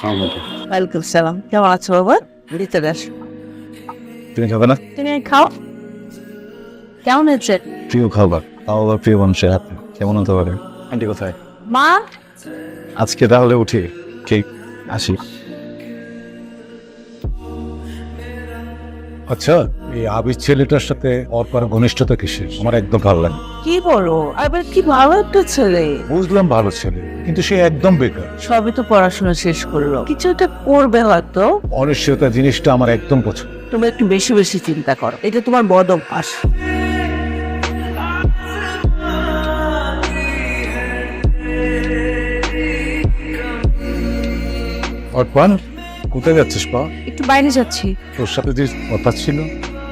ওয়ালাইকুম সালাম। কেমন আছো বাবা? ভিতরে আসো। তুমি খাবে না? তুমি খাও। কেমন হয়েছে? প্রিয় খাবার, তাও আবার প্রিয় মানুষের হাতে, কেমন হতে পারে? আন্টি কোথায়? মা, আজকে তাহলে উঠি, ঠিক আসি। আচ্ছা, এই আবির ছেলেটার সাথে অর্পার ঘনিষ্ঠতা কিসের? আমার একদম ভালো লাগে না। কি বলো? আবার কি ভালো একটা ছেলে। বুঝলাম ভালো ছেলে, কিন্তু সে একদম বেকার। সবই তো পড়াশোনা শেষ করলো, কিছু একটা করবে হয়তো। অনিশ্চয়তা জিনিসটা আমার একদম পছন্দ। তুমি একটু বেশি বেশি চিন্তা করো, এটা তোমার বদ অভ্যাস। অর্পান, কোথায় যাচ্ছিস পা? একটু বাইরে যাচ্ছি। তোর সাথে যে কথা ছিল,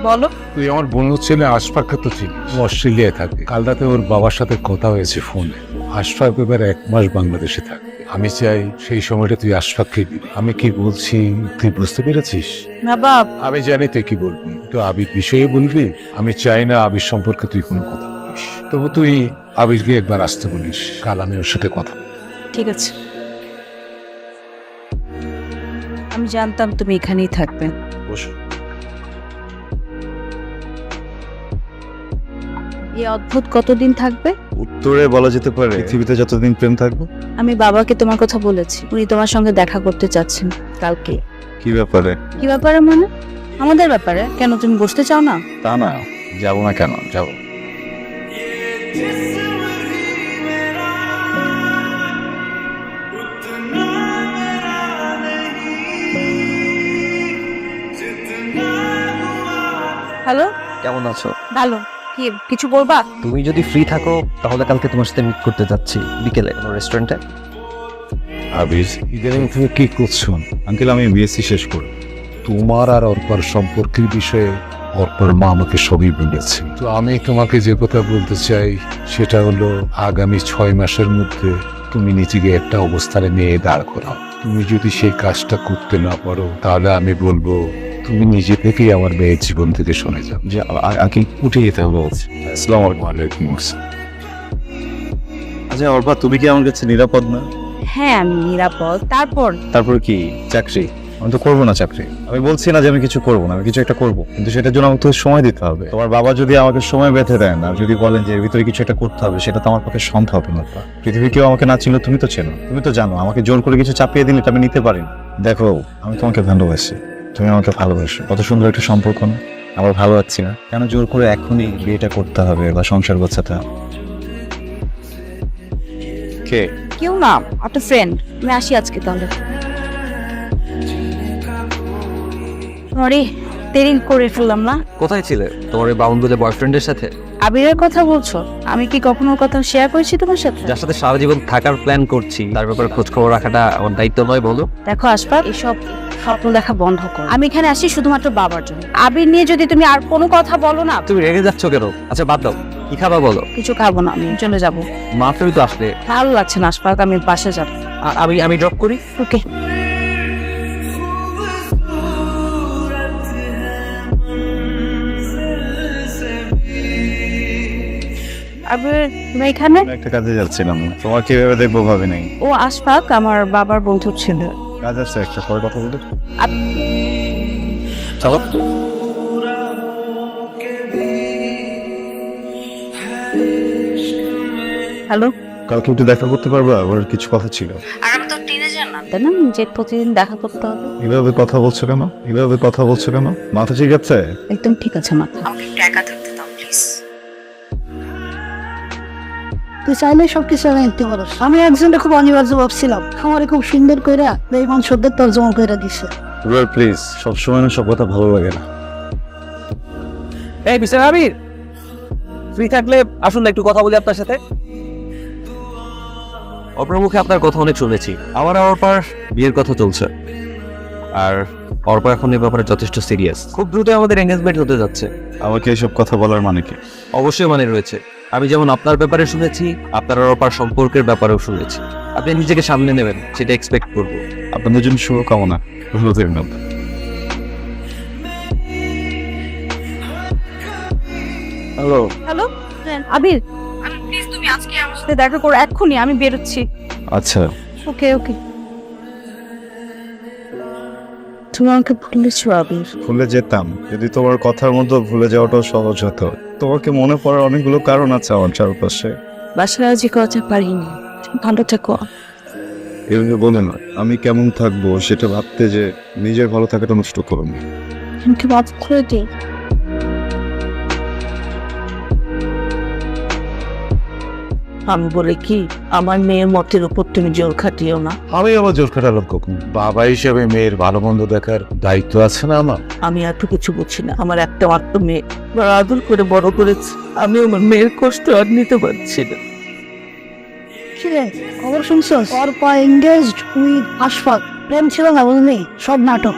বলো। তুই আমার বন্ধু ছেলে আশফাককে তো চিনিস, ও অস্ট্রেলিয়ায় থাকে। কাল রাতে ওর বাবার সাথে কথা হয়েছে ফোনে। আশফাক এবার 1 মাস বাংলাদেশে থাকে। আমি চাই সেই সময়টা তুই আশফাককে দিবি। আমি কি বলছি তুই বুঝতে পেরেছিস? না বাপ। আমি জানি তুই কি বলবি, তো আবির বিষয়ে বলবি। আমি চাই না আবির সম্পর্কে তুই কোনো কথা বলিস। তবু তুই আবিরকে একবার আসতে বলিস, কাল আমি ওর সাথে কথা বলবো। ঠিক আছে। আমি জানতাম তুমি এখানেই থাকবে। বসো। এই অদ্ভুত কতদিন থাকবে? উত্তরে বলা যেতে পারে পৃথিবীতে যতদিন প্রেম থাকবে। আমি বাবাকে তোমার কথা বলেছি, উনি তোমার সঙ্গে দেখা করতে চাচ্ছেন কালকে। কি ব্যাপারে? কি ব্যাপারে মানে? আমাদের ব্যাপারে। কেন, তুমি বসতে চাও না? তা না, যাবো না কেন, যাবো। হ্যালো। কেমন আছো? ভালো। কি কিছু বলবা? তুমি যদি ফ্রি থাকো তাহলে কালকে তোমার সাথে মিট করতে যাচ্ছি বিকেলে কোনো রেস্টুরেন্টে। আবির, ইদানিং তুমি কি করছো? আঙ্কেল, আমি বিএসসি শেষ করি। তোমার আর অর্পার সম্পর্কের বিষয়ে অর্পার মা আমাকে সবই বলেছে। তো আমি তোমাকে যে কথা বলতে চাই সেটা হলো, আগামী 6 মাসের মধ্যে তুমি নিজেকে একটা অবস্থানে নিয়ে দাঁড় করাও। তুমি যদি সেই কাজটা করতে না পারো তাহলে আমি বলবো তুমি নিজে থেকেই আমার মেয়ের জীবন থেকে সরে যাও। যে আঙ্কেল উঠে যেতে হবে বলছি। আসসালামু আলাইকুম। ওয়ালাইকুম আসসালাম। আচ্ছা অর্পা, তুমি কি আমার কাছে নিরাপদ না? হ্যাঁ, আমি নিরাপদ। তারপর কি চাকরি? আমি তো করবো না চাকরি। আমি বলছি না যে আমি কিছু করবো না, আমি কিছু একটা করবো, কিন্তু সেটার জন্য আমাকে তো সময় দিতে হবে। তোমার বাবা যদি আমাকে সময় বেঁধে দেন আর যদি বলেন যে এর ভিতরে কিছু একটা করতে হবে, সেটা তো আমার পক্ষে সম্ভব না। পৃথিবী কেউ আমাকে না ছিল, তুমি তো চেনো, তুমি তো জানো আমাকে জোর করে কিছু চাপিয়ে দিলে এটা আমি নিতে পারি না। দেখো, আমি তোমাকে ভালোবাসি, তুমি আমাকে ভালোবাসো। কত সুন্দর একটা সম্পর্ক না? আমার ভালো লাগছে না, কেন জোর করে এখনই বিয়েটা করতে হবে বা সংসার গোছাতে হবে? কে? কেউ না, একটা ফ্রেন্ড। আমি আসি আজকে তাহলে। সরি, দেরি করে ফেললাম না। কোথায় ছিলে? তোমার ওই বাউন্ডুলে বয়ফ্রেন্ডের সাথে? আবিরের কথা বলছো? আমি কি কখনো কথা শেয়ার করেছি তোমার সাথে? যার সাথে সারা জীবন থাকার প্ল্যান করছি তার ব্যাপারে খোঁজ খবর রাখাটা আমার দায়িত্ব নয় বলো? দেখো আশফাক, এসব স্বপ্ন দেখা বন্ধ করো। আমি এখানে আসি শুধুমাত্র বাবার জন্য। আবির নিয়ে যদি তুমি আর কোনো কথা বলো না। তুমি রেগে যাচ্ছ কেন? আচ্ছা বাদ দাও, কি খাবা বলো? কিছু খাবো না, আমি চলে যাবো। মাত্রই তো আসলে। ভালো লাগছে না আশফাক, আমি বাসে যাবো। আমি ড্রপ করি। ওকে। আবির, তুমি এখানে? আমি একটা কাজে যাচ্ছিলাম, তোমার কিভাবে দেখবো ভাবে নাই। ও আশফাক আমার বাবার বন্ধু ছিল। কাজ আছে একটা, পরে কথা বলতে। চলো। হ্যালো। কালকে একটু দেখা করতে পারবা? আবার কিছু কথা ছিল। আর আমি তো টিনেজার না, তাই না যে প্রতিদিন দেখা করতে হবে? এভাবে কথা বলছো কেন? এভাবে কথা বলছো কেন? মাথা ঠিক আছে? একদম ঠিক আছে মাথা। আমাকে একটু একা থাকতে দাও প্লিজ। তুই চাইলে সবকিছু আনতে পারস। আমি একজনটা খুব অনিবার্য ভাবছিলাম, আমারে খুব সুন্দর কইরা বেঈমান শব্দের তর্জমা কইরা দিছে। প্লিজ, সবসময় না সব কথা ভালো লাগে না। এই মিস্টার আবির, ফ্রি থাকলে আসুন না একটু কথা বলি আপনার সাথে। অপর মুখে আপনার কথা অনেক শুনেছি। আমার আর অর্পার বিয়ের কথা চলছে, আর অর্পা এখন এই ব্যাপারে যথেষ্ট সিরিয়াস। খুব দ্রুত আমাদের এঙ্গেজমেন্ট হতে যাচ্ছে। আমাকে এসব কথা বলার মানে কি? অবশ্যই মানে রয়েছে। আমি যেমন আপনার ব্যাপারে শুনেছি, আপনার আর অর্পার সম্পর্কের ব্যাপারেও শুনেছি। আপনি নিজেকে সামনে নেবেন সেটা এক্সপেক্ট করবো। আপনাদের জন্য শুভকামনা। ভালো থাকবেন। হ্যালো। হ্যালো আবির, প্লিজ তুমি আজকে আমার সাথে দেখা করো এক্ষুনি, আমি বেরোচ্ছি। আচ্ছা। ওকে ওকে। তুমি আমাকে ভুলেছো আবির। ভুলে যেতাম যদি তোমার কথার মধ্যে ভুলে যাওয়াটাও সহজ হতো। তোমাকে মনে পড়ার অনেকগুলো কারণ আছে আমার চারপাশে। বাসায় রাজি করাতে পারিনি। তুমি ভালো থেকো। এভাবে বলে না, আমি কেমন থাকবো সেটা ভাবতে যে নিজের ভালো থাকাটা নষ্ট করুন। আমাকে মাফ করে দিই। আমি বলে কি আমার মেয়ের মতের উপর তুমি জোর খাটিও না। আমি আবার জোর খাটালাম কখন? বাবা হিসেবে মেয়ের ভালো মন্দ দেখার দায়িত্ব আছে না আমার? আমি এত কিছু বুঝি না। আমার একটা মাত্র মেয়ে, বড় আদর করে বড় করেছে। আমি আমার মেয়ের কষ্ট আর নিতে পারছি না। কিরে খবর শুনছস? Arpa engaged with Ashfaq. প্রেম ছিল না বুঝলি, সব নাটক।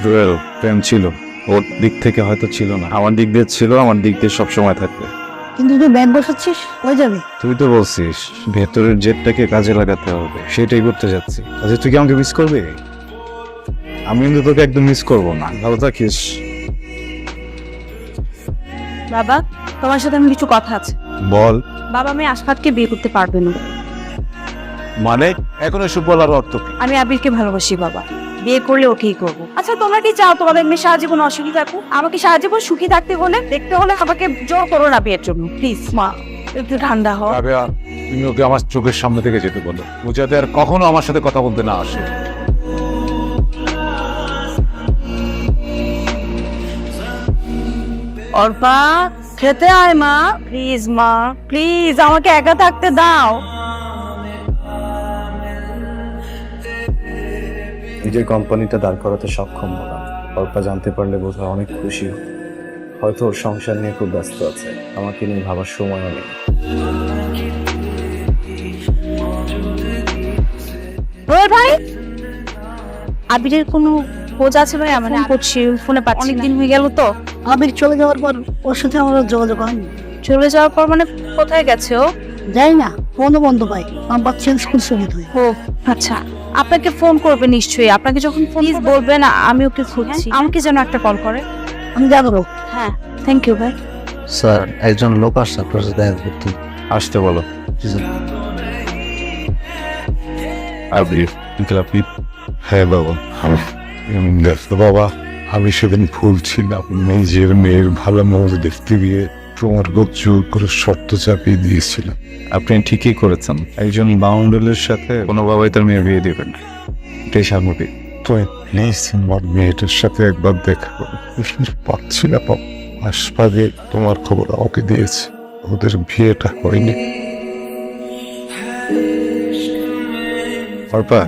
রুয়েল, প্রেম ছিল, ওর দিক থেকে হয়তো ছিল না, আমার দিক দিয়ে ছিল, আমার দিক দিয়ে সবসময় থাকবে। কিন্তু তুই ব্যাগ বসাচ্ছিস, কই যাবি? তুই তো বলছিস ভেতরের জেটটাকে কাজে লাগাতে হবে, সেটাই করতে যাচ্ছি। আচ্ছা তুই কি আমাকে মিস করবি? আমি কিন্তু তোকে একদম মিস করবো না। ভালো থাকিস। বাবা, তোমার সাথে আমি কিছু কথা আছে। বল। বাবা, আমি আশফাককে বিয়ে করতে পারবে না। মানে এখন এসব বলার অর্থ কি? আমি আবিরকে ভালোবাসি বাবা। বিয়ে করলে ওকেই করব। আচ্ছা তোমরা কি চাও তোমাদের মেয়ে সারা জীবন অসুখী থাকুক? আমাকে সারা জীবন সুখী থাকতে হলে দেখতে হলে আমাকে জোর করো না বিয়ের জন্য। প্লিজ মা, একটু ঠান্ডা হও। রাবেয়া, তুমি ওকে আমার চোখের সামনে থেকে যেতে বলো, ও যাতে আর কখনো আমার সাথে কথা বলতে না আসে। অর্পা, খেতে আয় মা। প্লিজ মা, প্লিজ আমাকে একা থাকতে দাও। নিজের কোম্পানিটা দাঁড় করাতে সক্ষম হলাম। অল্পা জানতে পারলে বোধহয় অনেক খুশি হতো। হয়তো ওর সংসার নিয়ে খুব ব্যস্ত আছে, আমাকে নিয়ে ভাবার সময়ও নেই। রোয়েল ভাই, আবিরের কোনো খোঁজ আছে ভাই? মানে করছি, ফোনে পাচ্ছি না। অনেকদিন হয়ে গেল তো। আবির চলে যাওয়ার পর ওর সাথে আমার আর যোগাযোগ হয়নি। চলে যাওয়ার পর মানে কোথায় গেছে ও? যাই না, ফোনও বন্ধ পাই। নাম্বার চেঞ্জ করছে বোধ হয়। ও আচ্ছা, আপনাকে ফোন করবে নিশ্চয়ই। আপনাকে যখন ফোন বলবেন আমি ওকে খুঁজছি, আমাকে যেন একটা কল করে। আমি যাবো। হ্যাঁ, থ্যাংক ইউ ভাই। স্যার, একজন লোক আসছে আপনার সাথে দেখা করতে। আসতে বলো। আবির, আপনি? হ্যাঁ বাবা, আমি ব্যস্ত বাবা। আমি সেদিন ভুল ছিলাম, নিজের মেয়ের ভালো মন্দ দেখতে গিয়ে তোমার লোক জোর করে শর্ত চাপিয়ে দিয়েছিলাম। আপনি ঠিকই করেছেন। একজন বাউন্ডারের সাথে কোনো বাবাই তার মেয়ে বিয়ে দেবেন না, এটাই স্বাভাবিক। তুমি প্লিজ আমার মেয়েটার সাথে একবার দেখা করো। পাচ্ছি না বাবা। হাসপাতালে তোমার খবর আমাকে দিয়েছে, ওদের বিয়েটা হয়নি। অর্পা,